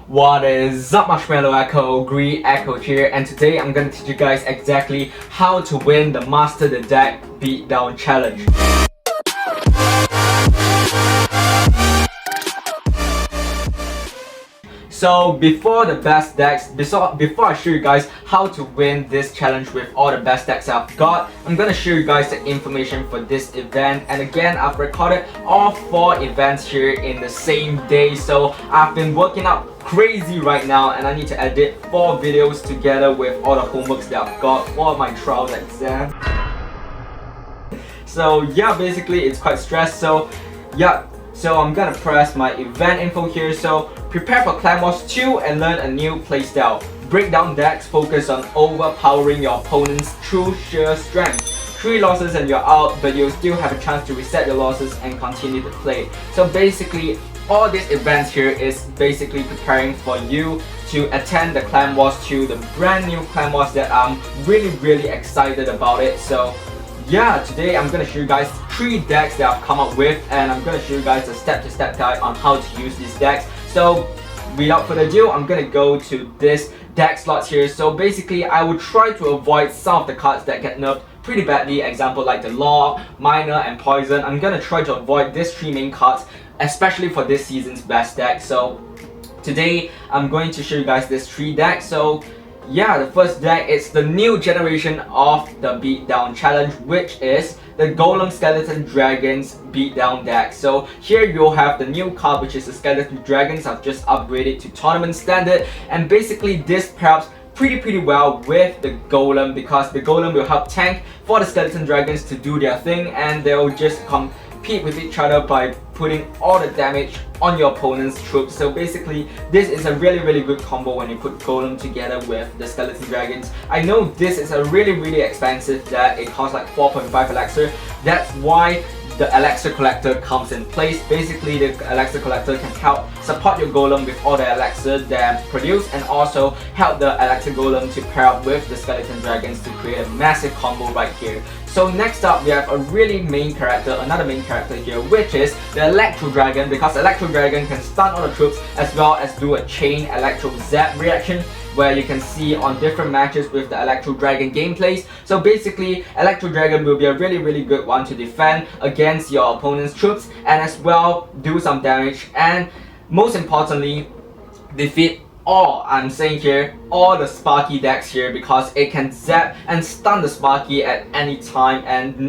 What is up, Marshmallow Echo, Green Echo here, and today I'm gonna teach you guys exactly how to win the Master the Deck Beatdown Challenge. So before the best decks, before I show you guys how to win this challenge with all the best decks I've got, I'm gonna show you guys the information for this event. And again, I've recorded all 4 events here in the same day, so I've been working out crazy right now and I need to edit 4 videos together with all the homeworks that I've got for my trials exam. So yeah, basically it's quite stressed. So yeah, so I'm gonna press my event info here. So prepare for Clan Wars 2 and learn a new playstyle. Breakdown decks focus on overpowering your opponents through sheer strength. 3 losses and you're out, but you'll still have a chance to reset your losses and continue to play. So basically, all these events here is basically preparing for you to attend the Clan Wars 2, the brand new Clan Wars that I'm really excited about it. So yeah, today I'm gonna show you guys 3 decks that I've come up with, and I'm gonna show you guys a step-to-step guide on how to use these decks. So without further ado, I'm gonna go to this deck slots here. So basically, I will try to avoid some of the cards that get nerfed pretty badly. Example like the Law, Minor, and Poison. I'm gonna try to avoid these 3 main cards, especially for this season's best deck. So today I'm going to show you guys these 3 decks. So yeah, the first deck is the new generation of the Beatdown Challenge, which is the Golem Skeleton Dragons Beatdown deck. So here you'll have the new card, which is the Skeleton Dragons. I've just upgraded to Tournament Standard, and basically this pairs pretty well with the Golem, because the Golem will help tank for the Skeleton Dragons to do their thing, and they'll just compete with each other by putting all the damage on your opponent's troops. So basically, this is a really good combo when you put Golem together with the Skeleton Dragons. I know this is a really expensive deck. It costs like 4.5 elixir. That's why the Elixir Collector comes in place. Basically, the Elixir Collector can help support your Golem with all the Elixir they produce, and also help the Elixir Golem to pair up with the Skeleton Dragons to create a massive combo right here. So next up, we have another main character here, which is the Electro Dragon, because Electro Dragon can stun all the troops as well as do a chain Electro Zap reaction, where you can see on different matches with the Electro Dragon gameplays. So basically, Electro Dragon will be a really good one to defend against your opponent's troops, and as well do some damage, and most importantly, defeat all the Sparky decks here, because it can zap and stun the Sparky at any time. And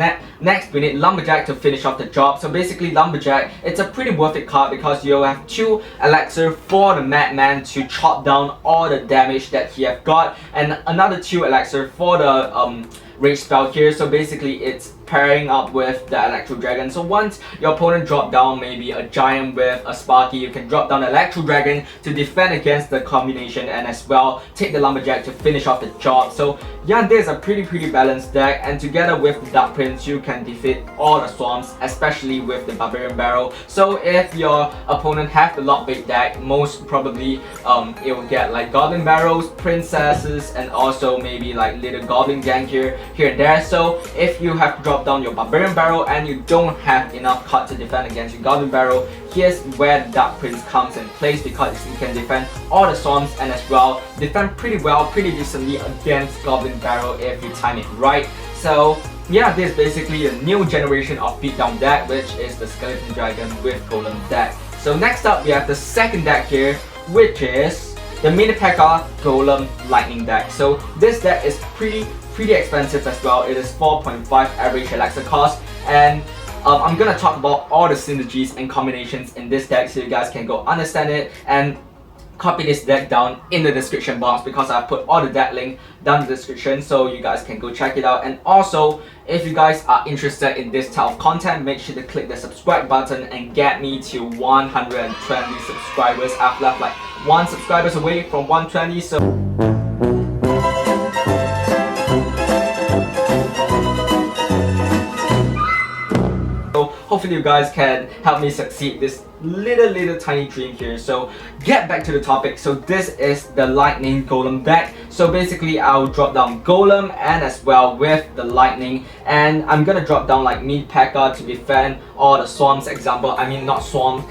next we need Lumberjack to finish off the job. So basically, Lumberjack, it's a pretty worth it card, because you'll have 2 elixir for the Madman to chop down all the damage that he have got, and another 2 elixir for the rage spell here. So basically, it's pairing up with the Electro Dragon. So once your opponent drop down maybe a Giant with a Sparky, you can drop down the Electro Dragon to defend against the combination, and as well take the Lumberjack to finish off the job. So yeah, this is a pretty balanced deck, and together with the Dark Prince, you can defeat all the Swarms, especially with the Barbarian Barrel. So if your opponent have the Lockbait deck, most probably it will get like Goblin Barrels, Princesses, and also maybe like little Goblin Gang here and there. So if you have dropped down your Barbarian Barrel and you don't have enough cards to defend against your Goblin Barrel, here's where the Dark Prince comes in place, because you can defend all the Swarms and as well defend pretty decently against Goblin Barrel if you time it right. So yeah, this is basically a new generation of Beatdown deck, which is the Skeleton Dragon with Golem deck. So next up, we have the second deck here, which is the Mini P.E.K.K.A. Golem Lightning deck. So this deck is pretty expensive as well. It is 4.5 average elixir cost, and I'm gonna talk about all the synergies and combinations in this deck, so you guys can go understand it and copy this deck down in the description box, because I put all the deck link down in the description, so you guys can go check it out. And also, if you guys are interested in this type of content, make sure to click the subscribe button and get me to 120 subscribers. I've left like 1 subscribers away from 120, so hopefully hopefully you guys can help me succeed this little tiny dream here. So get back to the topic. So this is the lightning golem deck. So basically I'll drop down golem and as well with the lightning, and I'm gonna drop down like mid P.E.K.K.A to defend all the swarms, example, I mean not swarms,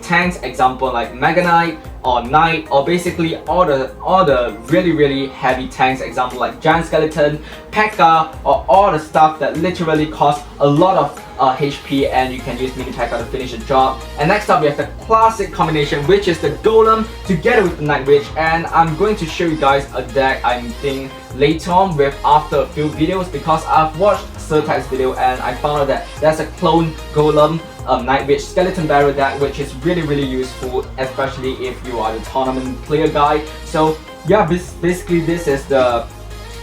tanks, example like Mega Knight or Knight, or basically all the really heavy tanks, example like Giant Skeleton, P.E.K.K.A, or all the stuff that literally cost a lot of HP, and you can use mini P.E.K.K.A to finish the job. And next up we have the classic combination, which is the Golem together with the Night Witch, and I'm going to show you guys a deck I think later on with after a few videos, because I've watched Surtax's video and I found out that there's a clone Golem Night Witch Skeleton Barrel deck, which is really useful, especially if you are the tournament player guy. So yeah, basically this is the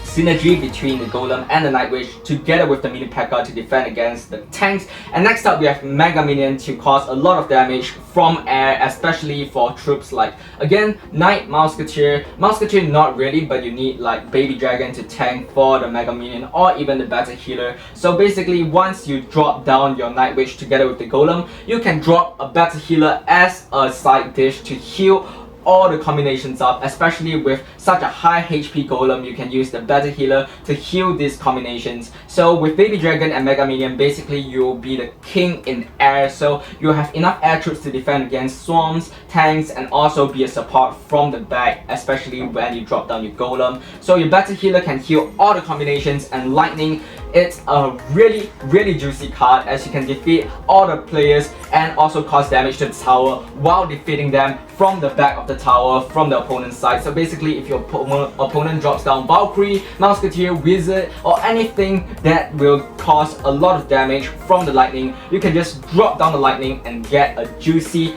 synergy between the Golem and the Night Witch together with the mini P.E.K.K.A to defend against the tanks. And next up we have Mega Minion to cause a lot of damage from air, especially for troops like, again, Knight, Musketeer not really, but you need like Baby Dragon to tank for the Mega Minion, or even the Battle Healer. So basically once you drop down your Night Witch together with the Golem, you can drop a Battle Healer as a side dish to heal all the combinations up, especially with such a high HP Golem. You can use the Battle Healer to heal these combinations. So with Baby Dragon and Mega Minion, basically you'll be the king in air, so you have enough air troops to defend against swarms, tanks, and also be a support from the back, especially when you drop down your Golem. So your Battle Healer can heal all the combinations, and Lightning, it's a really juicy card, as you can defeat all the players and also cause damage to the tower while defeating them from the back of the tower from the opponent's side. So basically if your opponent drops down Valkyrie, Musketeer, Wizard, or anything that will cause a lot of damage from the lightning, you can just drop down the lightning and get a juicy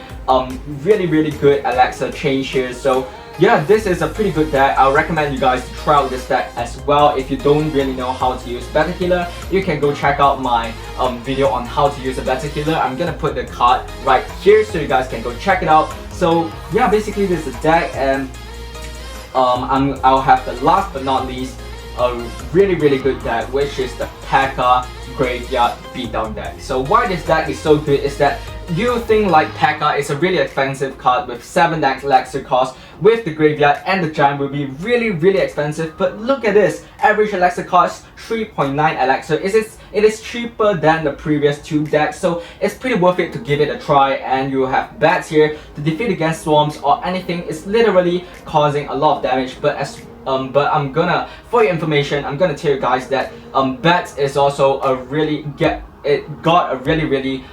really good elixir change here. So yeah, this is a pretty good deck. I recommend you guys to try out this deck as well. If you don't really know how to use Battle Healer, you can go check out my video on how to use a Battle Healer. I'm gonna put the card right here so you guys can go check it out. So yeah, basically this is the deck, and I'll have the last but not least a really good deck, which is the P.E.K.K.A Graveyard Beatdown deck. So why this deck is so good is that you think like P.E.K.K.A is a really expensive card with 7 elixir cost, with the Graveyard and the Giant will be really expensive, but look at this, average elixir cost 3.9 elixir. It is cheaper than the previous 2 decks, so it's pretty worth it to give it a try. And you have bats here to defeat against swarms or anything. It's literally causing a lot of damage, but I'm gonna, for your information, I'm gonna tell you guys that bats is also a it got a really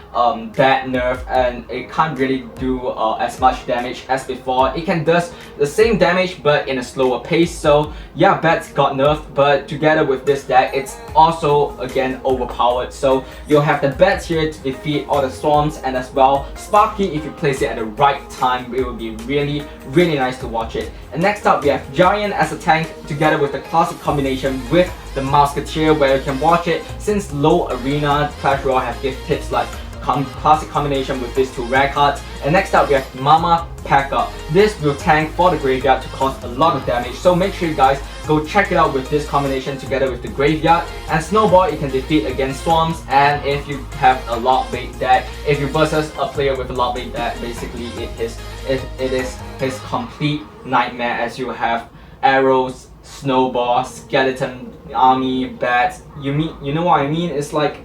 bad nerf, and it can't really do as much damage as before. It can do the same damage but in a slower pace. So yeah, bats got nerfed, but together with this deck it's also again overpowered. So you'll have the bats here to defeat all the swarms, and as well Sparky, if you place it at the right time, it will be really nice to watch it. And next up we have Giant as a tank together with the classic combination with the Musketeer, where you can watch it since low arena Clash Royale have gift tips like classic combination with these 2 rare cards. And next up we have Mama P.E.K.K.A. This will tank for the Graveyard to cause a lot of damage, so make sure you guys go check it out with this combination together with the Graveyard. And Snowball, you can defeat against swarms, and if you have a lock bait deck, if you versus a player with a lock bait deck, basically it is his complete nightmare, as you have arrows, Snowball, Skeleton Army, bats. You know what I mean? It's like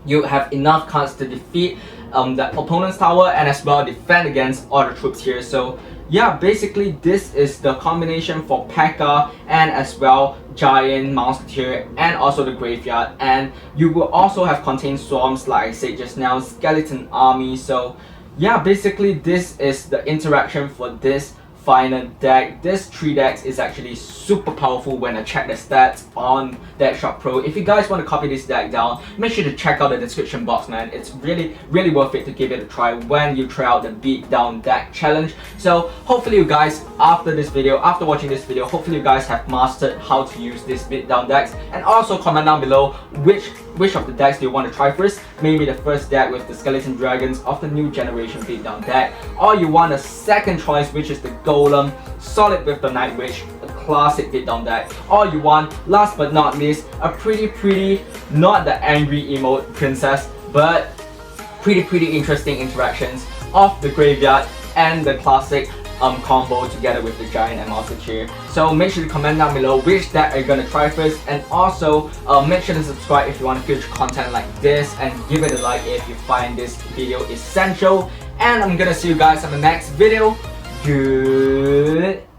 you have enough cards to defeat the opponent's tower and as well defend against all the troops here. So yeah, basically this is the combination for P.E.K.K.A and as well Giant, Musketeer, and also the Graveyard. And you will also have contained swarms like I said just now, Skeleton Army. So yeah, basically this is the interaction for this final deck. This 3 decks is actually super powerful when I check the stats on Deckshop Pro. If you guys want to copy this deck down, make sure to check out the description box, man. It's really worth it to give it a try when you try out the Beatdown deck challenge. So hopefully you guys, after watching this video, hopefully you guys have mastered how to use this Beatdown decks. And also comment down below which of the decks do you want to try first. Maybe the first deck with the Skeleton Dragons of the new generation Beatdown deck, or you want a second choice, which is the Golem solid with the Night Witch, a classic Beatdown deck, or you want, last but not least, a pretty not the angry emote princess, but pretty interesting interactions of the graveyard and the classic combo together with the giant and monster tier. So make sure to comment down below which deck are you gonna try first, and also make sure to subscribe if you want future content like this, and give it a like if you find this video essential. And I'm gonna see you guys on the next video. Goodbye.